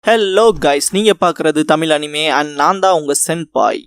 Hello guys, நீங்க பார்க்குறது Tamil anime and நான் தான் உங்க சென்பாய்.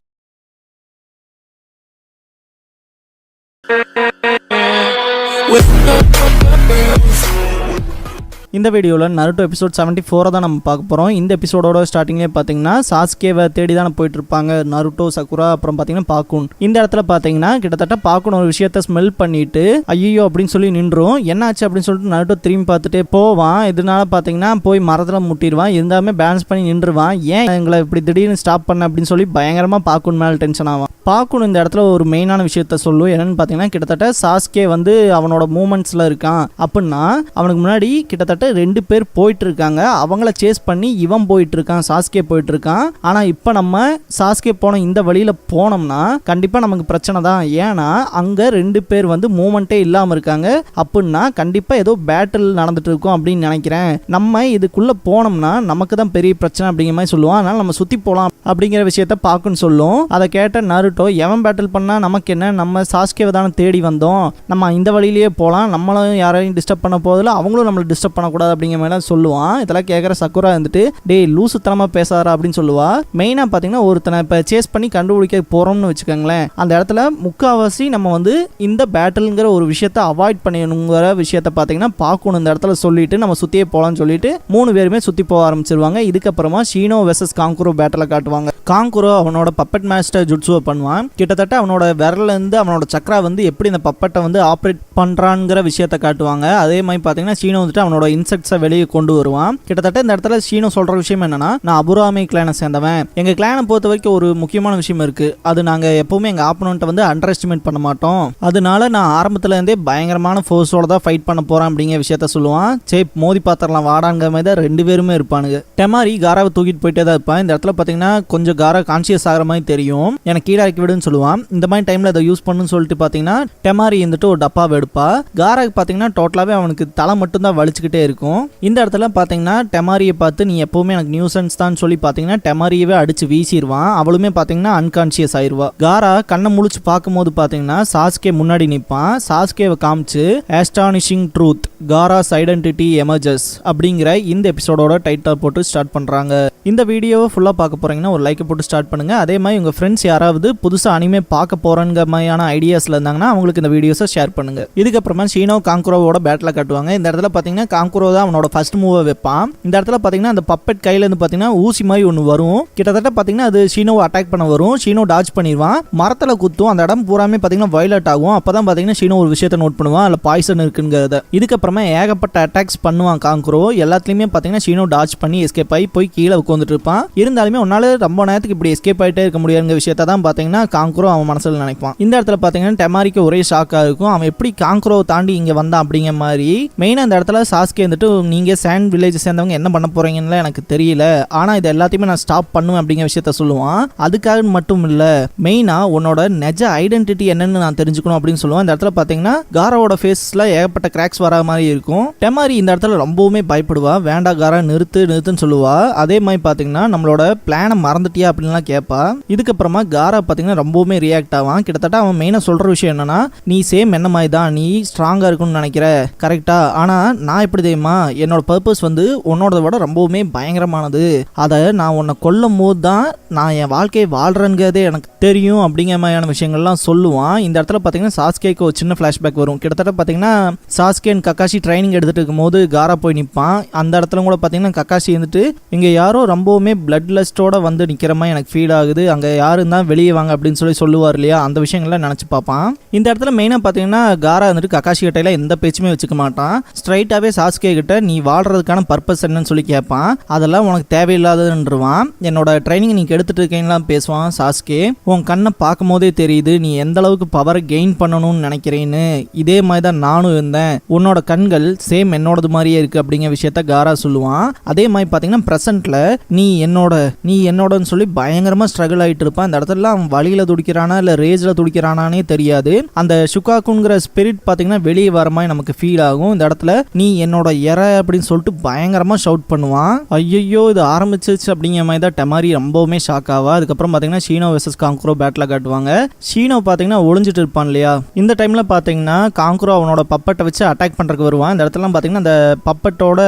இந்த வீடியோவில் நருட்டோ எபிசோட் 74 தான் நம்ம பார்க்க போகிறோம். இந்த எபிசோடோட ஸ்டார்டிங்லேயே பார்த்தீங்கன்னா சாஸ்கேவை தேடி தான் போயிட்டு இருப்பாங்க நருட்டோ, சக்குரா, அப்புறம் பார்த்தீங்கன்னா பாக்குன். இந்த இடத்துல பார்த்தீங்கன்னா கிட்டத்தட்ட பாக்குன் ஒரு விஷயத்த ஸ்மெல் பண்ணிட்டு ஐயோ அப்படின்னு சொல்லி நின்றும். என்னாச்சு அப்படின்னு சொல்லிட்டு நருட்டோ திரும்பி பார்த்துட்டே போவான். இதனால பார்த்தீங்கன்னா போய் மரத்தில் முட்டிடுவான். இருந்தாலுமே பேலன்ஸ் பண்ணி நின்றுவான். ஏன் எங்களை இப்படி திடீர்னு ஸ்டாப் பண்ண அப்படின்னு சொல்லி பயங்கரமாக பாக்குன் மேலே டென்ஷன் ஆவான். பாக்குன் இந்த இடத்துல ஒரு மெயினான விஷயத்த சொல்லும். என்னன்னு பார்த்தீங்கன்னா கிட்டத்தட்ட சாஸ்கே வந்து அவனோட மூமெண்ட்ஸில் இருக்கான் அப்படின்னா அவனுக்கு முன்னாடி கிட்டத்தட்ட 2 பேர் போயிட்டு இருக்காங்க. அவங்கள சேஸ் பண்ணி இவன் போயிட்டு இருக்கான், சாஸ்கே போயிட்டு இருக்கான். ஆனா இப்ப நம்ம சாஸ்கே போன இந்த வழியில போனோம்னா கண்டிப்பா நமக்கு பிரச்சனை தான். ஏன்னா அங்க 2 பேர் வந்து மூமெண்டே இல்லாம இருக்காங்க. அப்படின்னா கண்டிப்பா ஏதோ பேட்டில் நடந்துட்டு இருக்கும் அப்படின்னு நினைக்கிறேன். நம்ம இதுக்குள்ள போனோம்னா நமக்கு தான் பெரிய பிரச்சனை அப்படிங்கிற மாதிரி சொல்லுவான். அதனால நம்ம சுத்தி போலாம் அப்படிங்கிற விஷயத்த பாக்குன்னு சொல்லும். அதை கேட்ட நருட்டோ எவன் பேட்டில் பண்ணா நமக்கு என்ன, நம்ம சாஸ்கேவை தானே தேடி வந்தோம், நம்ம இந்த வழியிலேயே போலாம், நம்மளும் யாரையும் டிஸ்டர்ப் பண்ண போதில்லை, அவங்களும் நம்மளை டிஸ்டர்ப் பண்ணக்கூடாது அப்படிங்கிற மாதிரி சொல்லுவான். இதெல்லாம் கேட்குற சக்குரா இருந்துட்டு டே லூசுத்தனமா பேசாரா அப்படின்னு சொல்லுவா. மெயினா பாத்தீங்கன்னா ஒருத்தனை இப்ப சேஸ் பண்ணி கண்டுபிடிக்க போறோம்னு வச்சுக்கோங்களேன், அந்த இடத்துல முக்காவாசி நம்ம வந்து இந்த பேட்டில்ங்கிற ஒரு விஷயத்த அவாய்ட் பண்ணணுங்கிற விஷயத்த பாத்தீங்கன்னா பார்க்கணும். இந்த இடத்துல சொல்லிட்டு நம்ம சுத்தியே போலாம்னு சொல்லிட்டு 3 பேருமே சுத்தி போக ஆரம்பிச்சிருவாங்க. இதுக்கப்புறமா ஷீனோ வெர்சஸ் காங்குரோ பேட்டில் காட்டுவாங்க. காங்குரோ அவனோட பப்பட் மாஸ்டர் ஜுட்சுவை பண்ணுவான். கிட்டத்தட்ட அவனோட விரல்ல இருந்து அவனோட சக்ரா வந்து எப்படி இந்த பப்பட்டை வந்து ஆப்ரேட் பண்றான்ங்கிற விஷயத்த காட்டுவாங்க. அதே மாதிரி பாத்தீங்கன்னா ஷீனோ வந்துட்டு அவனோட இன்செக்ட்ஸை வெளியே கொண்டு வருவான். கிட்டத்தட்ட இந்த இடத்துல ஷீனோ சொல்ற விஷயம் என்னன்னா, நான் அபுராமி கிளானை சேர்ந்தவன், எங்க கிளானை பொறுத்த வரைக்கும் ஒரு முக்கியமான விஷயம் இருக்கு, அது நாங்க எப்பவுமே எங்க ஆப்போனண்ட்டை வந்து அண்டர் எஸ்டிமேட் பண்ண மாட்டோம், அதனால நான் ஆரம்பத்துல இருந்தே பயங்கரமான ஃபோர்ஸோட தான் ஃபைட் பண்ண போறேன் அப்படிங்கிற விஷயத்த சொல்லுவான். சே மோதி பாத்திரலாம் வாடாங்கிற மாதிரி தான் 2 பேருமே இருப்பானுங்க. டெமாரி காராவை தூக்கிட்டு போயிட்டே தான் இருப்பான். இந்த இடத்துல பாத்தீங்கன்னா கொஞ்சம் காரா கான்சியஸ் ஆகிற மாதிரி தெரியும். எனக்கு கீழே இறக்கி விடுன்னு சொல்லுவான். இந்த மாதிரி டைம்ல அதை யூஸ் பண்ணுன்னு சொல்லிட்டு பாத்தீங்கன்னா டெமாரி வந்துட்டு ஒரு டப்பாவை எடுப்பா. காராக்கு பாத்தீங்கன்னா டோட்டலாவே அவனுக்கு தலை மட்டும் தான் வலிச்சுக்கிட்டே இருக்கும். இந்த இடத்துல பாத்தீங்கன்னா டெமாரியை பார்த்து நீ எப்பவுமே எனக்கு நியூசன்ஸ் தான் சொல்லி பாத்தீங்கன்னா டெமாரியவே அடிச்சு வீசிடுவான். அவளுமே பாத்தீங்கன்னா அன்கான்சியஸ் ஆயிருவா. காரா கண்ணை முழிச்சு பார்க்கும்போது பாத்தீங்கன்னா சாஸ்கே முன்னாடி நிற்பான். சாஸ்கேவை காமிச்சு அஸ்டானிஷிங் ட்ரூத் காராஸ் ஐடென்டிட்டி எமர்ஜஸ் அப்படிங்கிற இந்த எபிசோடோட டைட்டில் போட்டு ஸ்டார்ட் பண்றாங்க. இந்த வீடியோவை ஃபுல்லா பார்க்க போறீங்கன்னா ஒரு லைக் போட்டு ஸ்டார்ட் பண்ணுங்க. அதே மாதிரி உங்க ஃப்ரெண்ட்ஸ் யாராவது புதுசா அனிமே பார்க்க போறங்கிற மாதிரியான ஐடியாஸ்ல இருந்தாங்கன்னா அவங்களுக்கு இந்த வீடியோஸை ஷேர் பண்ணுங்க. இதுக்கப்புறமா ஷீனோ காங்குரோவோட பேட்டில் காட்டுவாங்க. இந்த இடத்துல பாத்தீங்கன்னா காங்குரோ தான் அவனோட ஃபர்ஸ்ட் மூவை வைப்பான். இந்த இடத்துல பாத்தீங்கன்னா அந்த பப்பட் கையில இருந்து பாத்தீங்கன்னா ஊசி மாதிரி ஒன்று வரும். கிட்டத்தட்ட பாத்தீங்கன்னா அது ஷீனோவை அட்டாக் பண்ண வரும். ஷீனோ டாஜ் பண்ணிடுவான். மரத்துல குத்தும். அந்த இடம் பூராமே பாத்தீங்கன்னா வயலட் ஆகும். அப்பதான் பாத்தீங்கன்னா ஷீனோ ஒரு விஷயத்தை நோட் பண்ணுவான், அதுல பாய்சன் இருக்குங்கிறத. இதுக்கப்புறமா ஏகப்பட்ட அட்டாக்ஸ் பண்ணுவான் காங்குரோ. எல்லாத்துலயுமே பாத்தீங்கன்னா ஷீனோ டாஜ் பண்ணி எஸ்கேப் ஆகி போய் கீழே உட்காந்துட்டு இருப்பான். இருந்தாலுமே உன்னால ரொம்ப நேரத்துக்கு இப்படி எஸ்கேப் ஆயிட்டே இருக்க முடியாதுங்கிற விஷயத்த தான் பாத்தீங்கன்னா காங்குரோ அவன் மனசுல நினைப்பான். இந்த இடத்துல பாத்தீங்கன்னா டெமாரிக்கு ஒரே ஷாக்கா இருக்கும். அவன் எப்படி காங்குரோ தாண்டி இங்க வந்தான் அப்படிங்கிற மாதிரி. மெயினா இந்த இடத்துல சாஸ்கே வந்துட்டு நீங்க சாண்ட் வில்லேஜ் சேர்ந்தவங்க என்ன பண்ண போறீங்கன்னு எனக்கு தெரியல, ஆனா இது எல்லாத்தையுமே நான் ஸ்டாப் பண்ணுவேன் அப்படிங்கிற விஷயத்த சொல்லுவான். அதுக்காக மட்டும் இல்ல, மெயினா உன்னோட நெஜ ஐடென்டிட்டி என்னன்னு நான் தெரிஞ்சுக்கணும் அப்படின்னு சொல்லுவான். இந்த இடத்துல பாத்தீங்கன்னா காராவோட ஃபேஸ்ல ஏகப்பட்ட கிராக்ஸ் வர மாதிரி இருக்கும். டெமாரி இந்த இடத்துல ரொம்பவுமே பயப்படுவா. வேண்டா காரா நிறுத்துன்னு சொல்லுவா. அதே மாதிரி பாத்தீங்கன்னா நம்மளோட பிளானை மறந்துட்டியா அப்படின்லாம் கேட்பா. இதுக்கப்புறமா காரா பாத்தீங்கன்னா ரொம்பவுமே ரியாக்ட் ஆவான். கிட்டத்தட்ட அவன் மெயினா சொல்ற விஷயம் என்னன்னா, நீ சேம் என்ன மாதிரி தான், நீ ஸ்ட்ராங்கா இருக்குன்னு நினைக்கிற கரெக்டா, ஆனா நான் எப்படி தெரியுமா, என்னோட பர்பஸ் வந்து உன்னோட விட ரொம்பவுமே பயங்கரமானது, அதை நான் உன்னை கொல்லும் போது தான் நான் என் வாழ்க்கையை வாழ்றேங்கிறதே எனக்கு தெரியும் அப்படிங்கிற மாதிரியான விஷயங்கள்லாம் சொல்லுவான். இந்த இடத்துல பாத்தீங்கன்னா சாஸ்கேக்கு ஒரு சின்ன ஃபிளாஷ்பேக் வரும். கிட்டத்தட்ட பாத்தீங்கன்னா சாஸ்கே அண்ட் கக்காஷி ட்ரைனிங் எடுத்துட்டு இருக்கும்போது காரா போய் நிற்பான். அந்த இடத்துல கூட பாத்தீங்கன்னா கக்காஷி வந்துட்டு இங்க யாரோ ரொம்பவுமே பிளட் லஸ்டோட வந்து நிக்கிற மாதிரி எனக்கு ஃபீல் ஆகுது, அங்க யாரும் தான் வெளியே வாங்க அப்படின்னு சொல்லி சொல்லுவார் இல்லையா, அந்த விஷயங்கள்லாம் நினைச்சு பார்ப்பான். இந்த இடத்துல மெயினா பாத்தீங்கன்னா காரா வந்துட்டு கக்காஷி கிட்ட எந்த பேச்சுமே வச்சுக்க மாட்டான். ஸ்ட்ரைட்டாவே சாஸ்கே கிட்ட நீ வாழ்றதுக்கான பர்பஸ் என்னன்னு சொல்லி கேட்பான். அதெல்லாம் உனக்கு தேவையில்லாததுன்றான். என்னோட ட்ரைனிங் நீங்க எடுத்துட்டு இருக்கீங்களா பேசுவான் சாஸ்கே. உன் கண்ணை பார்க்கும் போதே தெரியுது நீ எந்த அளவுக்கு பவரை கெயின் பண்ணணும்னு நினைக்கிறேன்னு. இதே மாதிரி தான் நானும் இருந்தேன், உன்னோட கண்கள் சேம் என்னோடது மாதிரியே இருக்கு அப்படிங்கிற விஷயத்த காரா சொல்லுவான். அதே மாதிரி பாத்தீங்கன்னா பிரசன்ட்ல நீ என்னோடன்னு சொல்லி பயங்கரமா ஸ்ட்ரகிள் ஆயிட்டு இருப்பான். இந்த இடத்துல அவன் வழியில துடிக்கிறானா இல்ல ரேஜ்ல துடிக்கிறானே தெரியாது. அந்த ஷுகாக்குங்கிற ஸ்பிரிட் பாத்தீங்கன்னா வெளியே வர மாதிரி நமக்கு ஃபீல் ஆகும். இந்த இடத்துல நீ என்னோட எற அப்படின்னு சொல்லிட்டு பயங்கரமா ஷவுட் பண்ணுவான். ஐயோ இது ஆரம்பிச்சிச்சு அப்படிங்கிற மாதிரி தான் டெமாரி ரொம்பவுமே ஷாக் ஆவா. அதுக்கப்புறம் பாத்தீங்கன்னா ஷீனோ வெர்சஸ் காங்குரோ பேட்டில் காட்டுவாங்க. ஷீனோ பாத்தீங்கன்னா ஒளிஞ்சிட்டு இருப்பான் இல்லையா. இந்த டைம்ல பாத்தீங்கன்னா காங்குரோ அவனோட பப்பட்டை வச்சு அட்டாக் பண்றதுக்கு வருவான். இந்த இடத்துல பாத்தீங்கன்னா அந்த பப்பட்டோட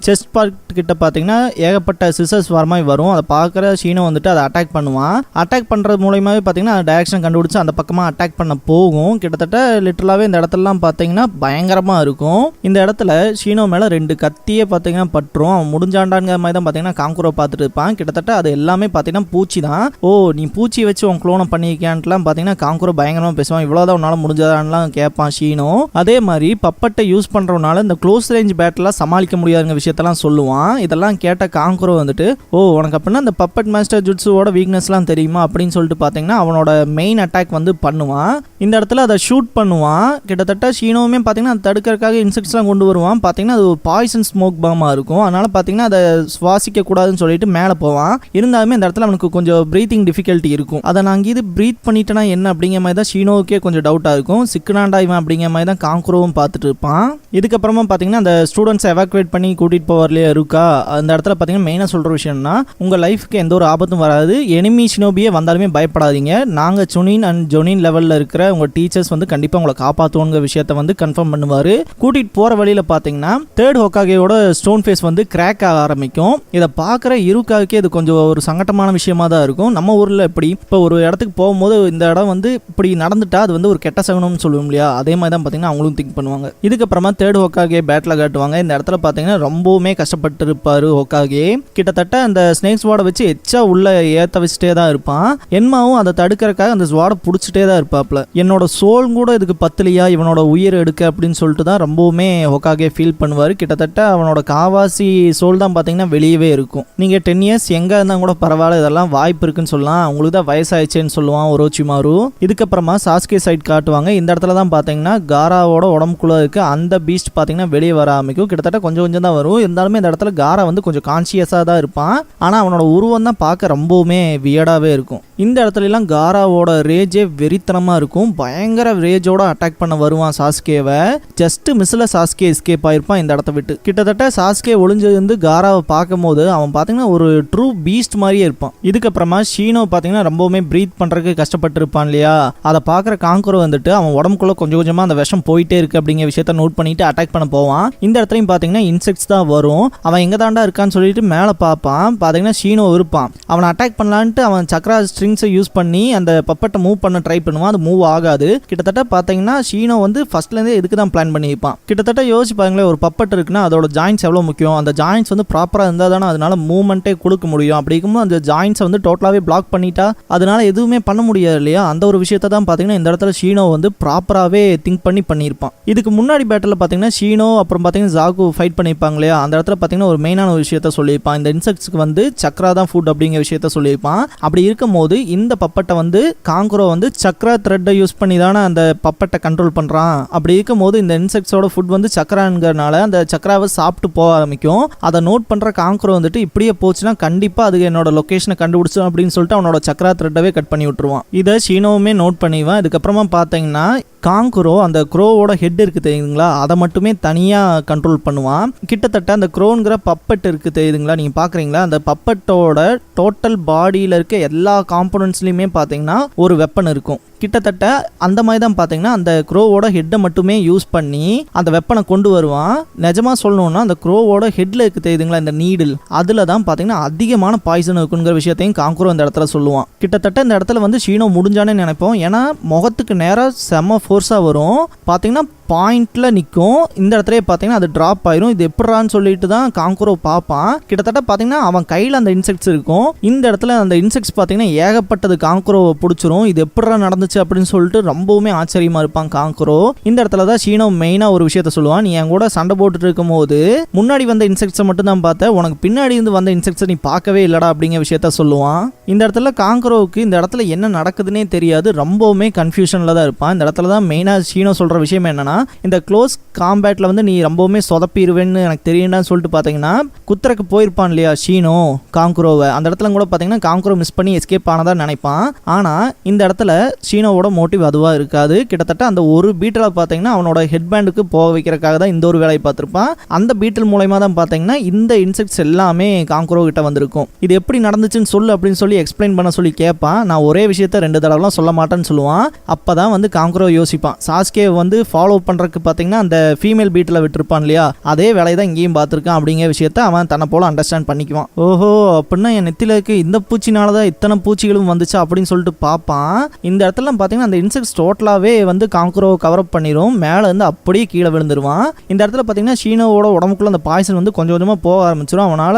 செஸ்ட் பார்ட் கிட்ட பார்த்தீங்கன்னா ஏகப்பட்ட சிசர்ஸ் வர மாதிரி வரும். அதை பார்க்குற ஷீனோ வந்துட்டு அதை அட்டாக் பண்ணுவான். அட்டாக் பண்ணுறது மூலயமாவே பார்த்தீங்கன்னா டைரக்ஷன் கண்டுபிடிச்சு அந்த பக்கமாக அட்டாக் பண்ண போகும். கிட்டத்தட்ட லிட்டரலாகவே இந்த இடத்துலலாம் பார்த்தீங்கன்னா பயங்கரமாக இருக்கும். இந்த இடத்துல ஷீனோ மேலே 2 கத்தியே பார்த்தீங்கன்னா பற்றும். அவன் முடிஞ்சாண்டாங்கிற மாதிரி தான் பார்த்தீங்கன்னா காங்குரோ பார்த்துட்டு இருப்பான். கிட்டத்தட்ட அது எல்லாமே பார்த்தீங்கன்னா பூச்சி தான். ஓ நீ பூச்சி வச்சு உன் க்ளோனை பண்ணியிருக்கியான்ட்டுலாம் பார்த்தீங்கன்னா காங்குரோ பயங்கரமாக பேசுவான். இவ்வளோதான் உன்னால் முடிஞ்சதான்லாம் கேட்பான் ஷீனோ. அதே மாதிரி பப்பட்டை யூஸ் பண்ணுறதுனால இந்த க்ளோஸ் ரேஞ்ச் பேட்டெலாம் சமாளிக்க முடியாதுங்க விஷயத்தெல்லாம் சொல்லுவான். இதெல்லாம் கேட்ட காங்குரோ வந்துட்டு ஓ உனக்கு அப்படின்னா இந்த பப்பட் மாஸ்டர் ஜுட்ஸுவோட வீக்னஸ்லாம் தெரியுமா அப்படின்னு சொல்லிட்டு பார்த்தீங்கன்னா அவனோட மெயின் அட்டாக் வந்து பண்ணுவான். இந்த இடத்துல அதை ஷூட் பண்ணுவான். கிட்டத்தட்ட ஷீனோவுமே பார்த்தீங்கன்னா அதை தடுக்கிறதுக்காக இன்செக்ட்ஸ்லாம் கொண்டு வருவான். பார்த்தீங்கன்னா அது ஒரு பாய்சன் ஸ்மோக் பாமாக இருக்கும். அதனால பார்த்தீங்கன்னா அதை சுவாசிக்க கூடாதுன்னு சொல்லிட்டு மேலே போவான். இருந்தாலுமே இந்த இடத்துல அவனுக்கு கொஞ்சம் ப்ரீத்திங் டிஃபிகல்ட்டி இருக்கும். அதை நான் இது ப்ரீத் பண்ணிட்டேன்னா என்ன அப்படிங்கிற மாதிரி தான் ஷீனோவுக்கே கொஞ்சம் டவுட்டாக இருக்கும். சிக்கனாண்டா இவன் அப்படிங்கிற மாதிரி தான் காங்குரோவும் பார்த்துட்டு இருப்பான். இதுக்கப்புறமா பார்த்தீங்கன்னா அந்த ஸ்டூடெண்ட்ஸை எவாக்குவேட் பண்ணி கூட்டிகிட்டு போவார்லையே இருக்கா அந்த இடத்துல பார்த்தீங்கன்னா மெயினாக சொல்கிற விஷயம்னா உங்கள் லைஃப்க்கு எந்த ஒரு ஆபத்தும் வராது. எனிமி ஷினோபியே வந்தாலுமே பயப்படாதீங்க. நாங்கள் சுனின் அண்ட் ஜொனின் லெவலில் இருக்கிற உங்கள் டீச்சர்ஸ் வந்து கண்டிப்பாக உங்களை காப்பாற்றுவோங்கிற விஷயத்தை வந்து கன்ஃபார்ம் பண்ணுவார். கூட்டிகிட்டு போகிற வழியில் பார்த்தீங்கன்னா 3rd ஹோக்காகேயோட ஸ்டோன் ஃபேஸ் வந்து கிராக் ஆக ஆரம்பிக்கும். இதை பார்க்குற இருக்காவுக்கே இது கொஞ்சம் ஒரு சங்கட்டமான விஷயமா தான் இருக்கும். நம்ம ஊரில் எப்படி இப்போ ஒரு இடத்துக்கு போகும்போது இந்த இடம் வந்து இப்படி நடந்துட்டா அது வந்து ஒரு கெட்ட சகுனம்னு சொல்லுவோம் இல்லையா, அதே மாதிரி தான் பார்த்தீங்கன்னா அவங்களும் திங்க் பண்ணுவாங்க. இதுக்கப்புறமா 3rd ஹோக்காகே பேட்டில் காட்டுவாங்க. இந்த இடத்துல பார்த்தீங்கன்னா ரொம்பவுமே கஷ்டப்பட்டு இருப்பார் ஹோக்காகே. கிட்டத்தட்ட அந்த ஸ்னேக் ஸ்வாடை வச்சு எச்சா உள்ள ஏற்ற வச்சுட்டே தான் இருப்பான். என்மாவும் அதை தடுக்கிறதுக்காக அந்த ஸ்வாடை பிடிச்சிட்டே தான் இருப்பாப்ல. என்னோட சோல் கூட இதுக்கு பத்தலையா இவனோட உயிர் எடுக்க அப்படின்னு சொல்லிட்டு தான் ரொம்பவுமே ஹோக்காகே ஃபீல் பண்ணுவார். கிட்டத்தட்ட அவனோட காவாசி சோல் தான் பார்த்தீங்கன்னா வெளியவே இருக்கும். நீங்கள் 10 இயர்ஸ் எங்கே இருந்தால் கூட பரவாயில்ல, இதெல்லாம் வாய்ப்பு இருக்குன்னு சொல்லலாம், உங்களுக்கு தான் வயசாயிடுச்சேன்னு சொல்லுவான் ஒரோச்சிமாரு. இதுக்கப்புறமா சாஸ்கே சைட் காட்டுவாங்க. இந்த இடத்துல தான் பார்த்தீங்கன்னா காராவோட உடம்புக்குள்ள இருக்க அந்த பீஸ்ட் பார்த்தீங்கன்னா வெளியே வர ஆரம்பிக்கும். கிட்டத்தட்ட கொஞ்சம் கொஞ்சம் தான் வரும். இருந்தாலுமே இந்த இடத்துல காரா வந்து கொஞ்சம் கான்சியஸாக தான் இருப்பான். ஆனால் அவனோட உருவம் தான் பார்க்க ரொம்பவுமே வியர்டாகவே இருக்கும். இந்த இடத்துலலாம் காராவோட ரேஜே வெறித்தனமாக இருக்கும். பயங்கர ரேஜோட அட்டாக் பண்ண வருவான் சாஸ்கேவை. ஜஸ்ட் மிஸ்ஸில் சாஸ்கே எஸ்கேப் ஆயிருப்பான் இந்த இடத்த விட்டு. கிட்டத்தட்ட சாஸ்கே ஒளிஞ்சு வந்து காராவை பார்க்கும் போது அவன் பார்த்தீங்கன்னா ஒரு ட்ரூ பீஸ்ட் மாதிரியே இருப்பான். இதுக்கப்புறமா ஷீனோ பார்த்தீங்கன்னா ரொம்பவுமே ப்ரீத் பண்ணுறதுக்கு கஷ்டப்பட்டு இருப்பான் இல்லையா, அதை பார்க்குற காங்குரோ வந்துட்டு அவன் உடம்புக்குள்ள கொஞ்சம் கொஞ்சமாக அந்த விஷம் போயிட்டே இருக்கு அப்படிங்கிற விஷயத்த நோட் பண்ணிட்டு அட்டாக் பண்ண போவான். இந்த இடத்துலையும் பார்த்தீங்கன்னா இன்செக்ட்ஸ் தான் வரும். அவன் எங்கே தாண்டா இருக்கான்னு சொல்லிட்டு மேலே பார்ப்பான். பார்த்தீங்கன்னா ஷீனோ இருப்பான். அவனை அட்டாக் பண்ணலான்ட்டு அவன் சக்ரா ஸ்ட்ரிங்ஸை யூஸ் பண்ணி அந்த பப்பட்டை மூவ் பண்ண ட்ரை பண்ணுவான். அது மூவ் ஆகாது. கிட்டத்தட்ட பார்த்தீங்கன்னா ஷீனோ வந்து ஃபர்ஸ்ட்லேருந்தே இதுக்கு தான் பிளான் பண்ணியிருப்பான். கிட்டத்தட்ட யோசிச்சு பாருங்களேன், ஒரு பப்பட் இருக்குன்னா அதோட ஜாயின்ஸ் எவ்வளோ முக்கியம். அந்த ஜாயின்ஸ் வந்து ப்ராப்பராக இருந்தால் தானே அதனால மூவ்மெண்ட்டே கொடுக்க முடியும். அப்படி இருக்கும்போது அந்த ஜாயின்ஸை வந்து டோட்டலாகவே பிளாக் பண்ணிட்டா அதனால எதுவுமே பண்ண முடியாது இல்லையா. அந்த ஒரு விஷயத்தை தான் பார்த்தீங்கன்னா இந்த இடத்துல ஷீனோ வந்து ப்ராப்பராகவே திங்க் பண்ணியிருப்பான். இதுக்கு முன்னாடி பேட்டில் பார்த்தீங்கன்னா ஷீனோ அப்புறம் பார்த்தீங்கன்னா ஜாகு ஃபைட் பண்ணியிருப்பாங்க இல்லையா, அந்த இடத்துல பார்த்தீங்கன்னா ஒரு மெயினான ஒரு விஷயத்த சொல்லியிருப்பான். இந்த இன்செக்ட்ஸ்க்கு வந்து சக்ரா தான் ஃபுட் அப்படிங்கிற விஷயத்த சொல்லியிருப்பான். அப்படி இருக்கும் போது இந்த பப்பட்டை வந்து காங்குரோ வந்து சக்ரா த்ரெட்டை யூஸ் பண்ணி தானே அந்த பப்பட்டை கண்ட்ரோல் பண்ணுறான். அப்படி இருக்கும் போது இந்த இன்செக்ட்ஸோட ஃபுட் வந்து சக்ராங்கிறனால அந்த சக்ராவை சாப்பிட்டு போக ஆரம்பிக்கும். அதை நோட் பண்ணுற காங்குரோ வந்துட்டு இப்படியே போச்சுன்னா கண்டிப்பாக அது என்னோட லொக்கேஷனை கண்டுபிடிச்சோம் அப்படின்னு சொல்லிட்டு அவனோட சக்ரா த்ரெட்டவே கட் பண்ணி விட்டுருவான். இதை ஷீனோவுமே நோட் பண்ணிடுவான். இதுக்கப்புறமா பார்த்தீங்கன்னா காங்குரோ அந்த க்ரோவோட ஹெட் இருக்குது தெரியுதுங்களா, அதை மட்டுமே தனியாக கண்ட்ரோல் பண்ணுவான். கிட்டத்தட்ட அந்த க்ரோங்கிற பப்பட் இருக்குது தெரியுதுங்களா, நீங்கள் பார்க்குறீங்களா, அந்த பப்பட்டோட டோட்டல் பாடியில் இருக்க எல்லா காம்போனன்ட்ஸ்லையுமே பார்த்தீங்கன்னா ஒரு வெப்பன் இருக்கும். கிட்டத்தட்ட அந்த மாதிரி தான் பார்த்தீங்கன்னா அந்த க்ரோவோட ஹெட்டை மட்டுமே யூஸ் பண்ணி அந்த வெப்பனை கொண்டு வருவான். நிஜமாக சொல்லணும்னா அந்த க்ரோவோட ஹெட்டில் இருக்குது தெரியுதுங்களா இந்த நீடில், அதில் தான் பார்த்தீங்கன்னா அதிகமான பாய்சன் இருக்குங்கிற விஷயத்தையும் காங்குரோ இந்த இடத்துல சொல்லுவான். கிட்டத்தட்ட இந்த இடத்துல வந்து ஷீனோ முடிஞ்சானே நினைப்போம். ஏன்னா முகத்துக்கு நேராக செம்ம ஃபோர்ஸாக வரும். பார்த்தீங்கன்னா பாயிண்ட்ல நிற்கும். இந்த இடத்துல பார்த்தீங்கன்னா அது ட்ராப் ஆயிரும். இது எப்படான்னு சொல்லிட்டு தான் காங்குரோ பார்ப்பான். கிட்டத்தட்ட பார்த்தீங்கன்னா அவன் கையில் அந்த இன்செக்ட்ஸ் இருக்கும். இந்த இடத்துல அந்த இன்செக்ட்ஸ் பார்த்தீங்கன்னா ஏகப்பட்டது காங்குரோவை பிடிச்சிரும். இது எப்படா நடந்துச்சு அப்படின்னு சொல்லிட்டு ரொம்பவுமே ஆச்சரியமா இருப்பான் காங்குரோ. இந்த இடத்துல தான் ஷீனோ மெயினாக ஒரு விஷயத்த சொல்லுவான். நீ என் கூட சண்டை போட்டுட்டு இருக்கும் போது முன்னாடி வந்த இன்செக்ட்ஸை மட்டும் தான் பார்த்த, உனக்கு பின்னாடி இருந்து வந்த இன்செக்ட்ஸை நீ பார்க்கவே இல்லடா அப்படிங்கிற விஷயத்த சொல்லுவான். இந்த இடத்துல காங்குரோவுக்கு இந்த இடத்துல என்ன நடக்குதுன்னே தெரியாது. ரொம்பவுமே கன்ஃபியூஷனில் தான் இருப்பான். இந்த இடத்துல தான் மெயினாக ஷீனோ சொல்கிற விஷயம் என்னன்னா, இந்த க்ளோஸ் காம்பேட்டில் வந்து நீ ரொம்பவுமே சொதப்பிடுவேன்னு எனக்கு தெரியும்னு சொல்லிட்டு பார்த்தீங்கன்னா குத்துறக்கு போயிருப்பான் இல்லையா ஷீனோ காங்குரோவை. அந்த இடத்துல கூட பார்த்தீங்கன்னா காங்குரோ மிஸ் பண்ணி எஸ்கேப் ஆனதான் நினைப்பான். ஆனால் இந்த இடத்துல ஷீனோவோட மோட்டிவ் அதுவாக இருக்காது. கிட்டத்தட்ட அந்த ஒரு பீட்டில் பார்த்தீங்கன்னா அவனோட ஹெட்பேண்டுக்கு போக வைக்கிறதுக்காக தான் இந்த ஒரு வேலையை பார்த்துருப்பான். அந்த பீட்டில் மூலயமா தான் பார்த்தீங்கன்னா இந்த இன்செக்ட்ஸ் எல்லாமே காங்குரோ கிட்ட வந்திருக்கும். இது எப்படி நடந்துச்சுன்னு சொல்லு அப்படின்னு சொல்லி எக்ஸ்பிளைன் பண்ண சொல்லி கேட்பான். நான் ஒரே விஷயத்த 2 தடவைலாம் சொல்ல மாட்டேன்னு சொல்லுவான். அப்பதான் வந்து காங்குரோ யோசிப்பான், சாஸ்கே வந்து ஃபாலோ பண்றதுக்கு பாத்தீங்கன்னா அந்த ஃபீமேல் பீட்டில் விட்டுருப்பான் இல்லையா, அதே வேலையை தான் இங்கேயும் பார்த்துருக்கான் அப்படிங்கிற விஷயத்த அவன் தன்னை போல அண்டர்ஸ்டாண்ட் பண்ணிக்குவான். ஓஹோ, அப்படின்னா என் நெத்தில இருக்க இந்த பூச்சினாலதான் இத்தனை பூச்சிகளும் வந்துச்சு அப்படின்னு சொல்லிட்டு பார்ப்பான். இந்த இடத்துல பாத்தீங்கன்னா அந்த இன்செக்ட்ஸ் டோட்டலாவே வந்து காங்குரோ கவர் அப் பண்ணிரும். மேல இருந்து அப்படியே கீழே விழுந்துருவான். இந்த இடத்துல பாத்தீங்கன்னா ஷீனோவோட உடம்புக்குள்ள அந்த பாய்சன் வந்து கொஞ்சம் கொஞ்சமா போக ஆரம்பிச்சிடும். அவனால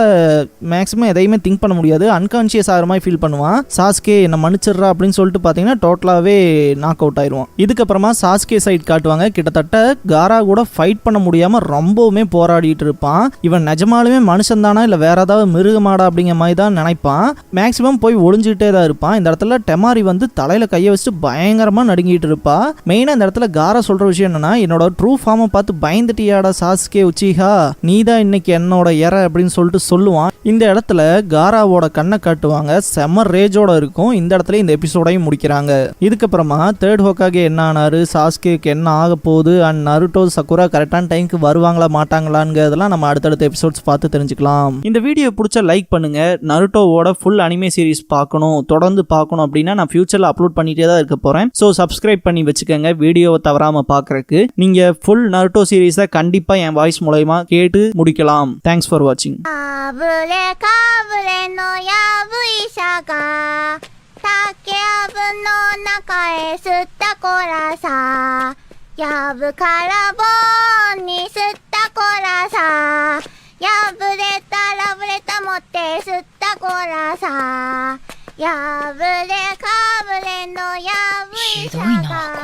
மேக்ஸிமம் எதையுமே திங்க் பண்ண முடியாது. அன்கான்சியஸ் ஆகிற மாதிரி ஃபீல் பண்ணுவான். சாஸ்கே என்ன மன்னிச்சிடுறா அப்படின்னு சொல்லிட்டு பாத்தீங்கன்னா டோட்டலாவே நாக் அவுட் ஆயிடுவான். இதுக்கப்புறமா சாஸ்கே சைட் காட்டுவாங்க. கிட்டத்தட்ட காரா கூட ஃபைட் பண்ண முடியாம ரொம்பவுமே போராடிட்டு இருப்பான். இவன் நிஜமாலுமே மனுஷன் தானா இல்ல வேற ஏதாவது மிருகமாடா அப்படிங்கிற மாதிரி தான் நினைப்பான். மேக்ஸிமம் போய் ஒளிஞ்சுட்டே தான் இருப்பான். இந்த இடத்துல டெமாரி வந்து தலையில கையை வச்சுட்டு பயங்கரமா நடுங்கிட்டு இருப்பா. மெயினா இந்த இடத்துல காரா சொல்ற விஷயம் என்னன்னா, என்னோட ட்ரூ ஃபார்மை பார்த்து பயந்துட்டியாடா சாஸ்கே உச்சிஹா, நீதான் இன்னைக்கு என்னோட எற அப்படின்னு சொல்லிட்டு சொல்லுவான். இந்த இடத்துல காராவோட கண்ணை காட்டுவாங்க. செம ரேஜோட இருக்கும். இந்த இடத்துல இந்த எபிசோடையும் முடிக்கிறாங்க. இதுக்கப்புறமா தேர்ட் ஹோக்காகே என்ன ஆனாரு, சாஸ்கேக்கு என்ன ஆக போகுது, அண்ட் நருட்டோ சக்குரா கரெக்டான டைமுக்கு வருவாங்களா மாட்டாங்களாங்கிறதெல்லாம் நம்ம அடுத்தடுத்த எபிசோட்ஸ் பார்த்து தெரிஞ்சுக்கலாம். இந்த வீடியோ பிடிச்ச லைக் பண்ணுங்க. நருட்டோவோட ஃபுல் அனிமே சீரிஸ் பார்க்கணும், தொடர்ந்து பார்க்கணும் அப்படின்னா நான் ஃபியூச்சர்ல அப்லோட் பண்ணிட்டே தான் இருக்க போறேன். ஸோ சப்ஸ்கிரைப் பண்ணி வச்சுக்கோங்க வீடியோவை தவறாம பார்க்கறதுக்கு. நீங்க ஃபுல் நருட்டோ சீரிஸை கண்டிப்பா என் வாய்ஸ் மூலமா கேட்டு முடிக்கலாம். Thanks for வாட்சிங்.ひどいな。